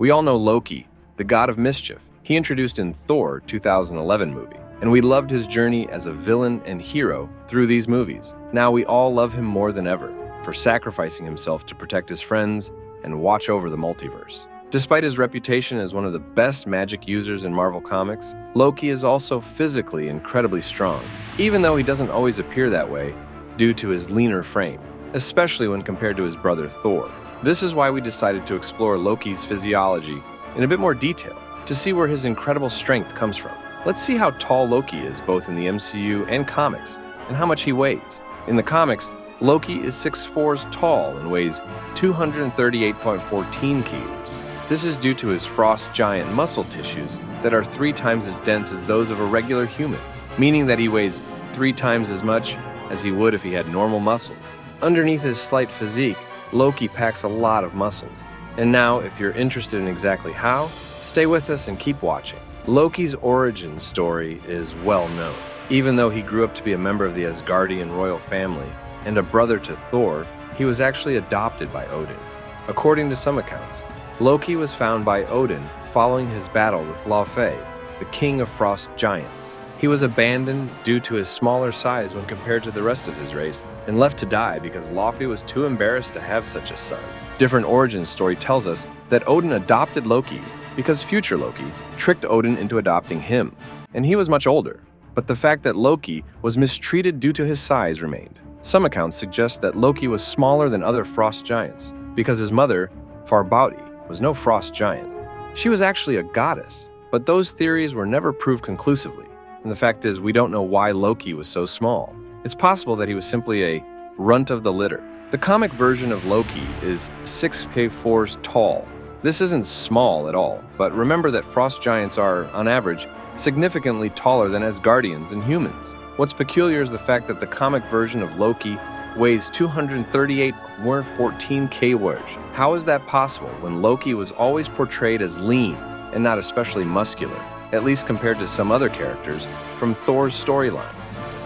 We all know Loki, the god of mischief. He introduced in Thor 2011 movie, and we loved his journey as a villain and hero through these movies. Now we all love him more than ever for sacrificing himself to protect his friends and watch over the multiverse. Despite his reputation as one of the best magic users in Marvel Comics, Loki is also physically incredibly strong, even though he doesn't always appear that way due to his leaner frame, especially when compared to his brother Thor. This is why we decided to explore Loki's physiology in a bit more detail to see where his incredible strength comes from. Let's see how tall Loki is both in the MCU and comics, and how much he weighs. In the comics, Loki is 6'4" tall and weighs 238.14 kilos. This is due to his frost giant muscle tissues that are 3 times as dense as those of a regular human, meaning that he weighs 3 times as much as he would if he had normal muscles. Underneath his slight physique, Loki packs a lot of muscles. And now, if you're interested in exactly how, stay with us and keep watching. Loki's origin story is well known. Even though he grew up to be a member of the Asgardian royal family and a brother to Thor, he was actually adopted by Odin. According to some accounts, Loki was found by Odin following his battle with Loki, the king of frost giants. He was abandoned due to his smaller size when compared to the rest of his race and left to die because Loki was too embarrassed to have such a son. Different origin story tells us that Odin adopted Loki because future Loki tricked Odin into adopting him, and he was much older. But the fact that Loki was mistreated due to his size remained. Some accounts suggest that Loki was smaller than other frost giants because his mother, Farbauti, was no frost giant. She was actually a goddess, but those theories were never proved conclusively. And the fact is, we don't know why Loki was so small. It's possible that he was simply a runt of the litter. The comic version of Loki is 6'4" tall. This isn't small at all, but remember that frost giants are, on average, significantly taller than Asgardians and humans. What's peculiar is the fact that the comic version of Loki weighs 238.14 kg. How is that possible when Loki was always portrayed as lean and not especially muscular, at least compared to some other characters from Thor's storylines?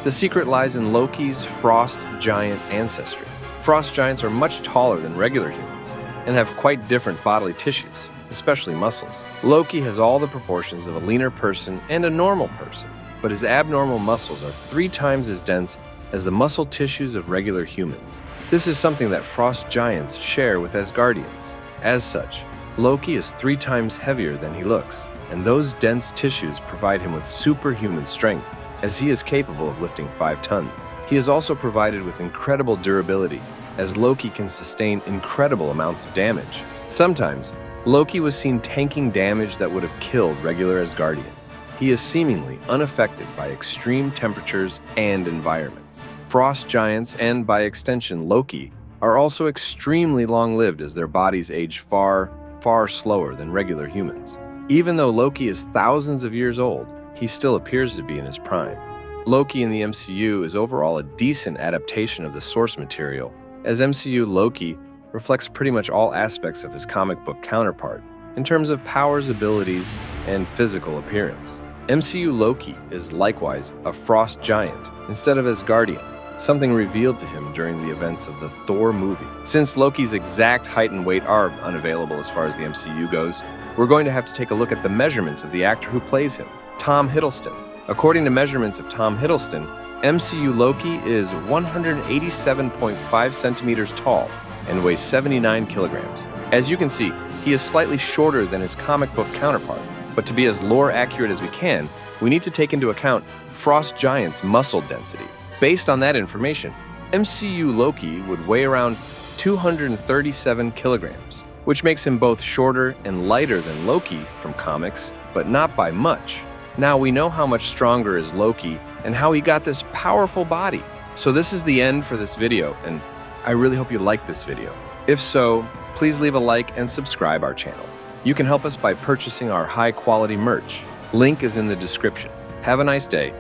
The secret lies in Loki's frost giant ancestry. Frost giants are much taller than regular humans and have quite different bodily tissues, especially muscles. Loki has all the proportions of a leaner person and a normal person, but his abnormal muscles are 3 times as dense as the muscle tissues of regular humans. This is something that frost giants share with Asgardians. As such, Loki is 3 times heavier than he looks, and those dense tissues provide him with superhuman strength, as he is capable of lifting 5 tons. He is also provided with incredible durability, as Loki can sustain incredible amounts of damage. Sometimes, Loki was seen tanking damage that would have killed regular Asgardians. He is seemingly unaffected by extreme temperatures and environments. Frost giants, and by extension Loki, are also extremely long-lived as their bodies age far, far slower than regular humans. Even though Loki is thousands of years old, he still appears to be in his prime. Loki in the MCU is overall a decent adaptation of the source material, as MCU Loki reflects pretty much all aspects of his comic book counterpart in terms of powers, abilities, and physical appearance. MCU Loki is likewise a frost giant instead of Asgardian, something revealed to him during the events of the Thor movie. Since Loki's exact height and weight are unavailable as far as the MCU goes, we're going to have to take a look at the measurements of the actor who plays him, Tom Hiddleston. According to measurements of Tom Hiddleston, MCU Loki is 187.5 centimeters tall and weighs 79 kilograms. As you can see, he is slightly shorter than his comic book counterpart, but to be as lore accurate as we can, we need to take into account frost giants' muscle density. Based on that information, MCU Loki would weigh around 237 kilograms, which makes him both shorter and lighter than Loki from comics, but not by much. Now we know how much stronger is Loki and how he got this powerful body. So this is the end for this video, and I really hope you liked this video. If so, please leave a like and subscribe our channel. You can help us by purchasing our high-quality merch. Link is in the description. Have a nice day.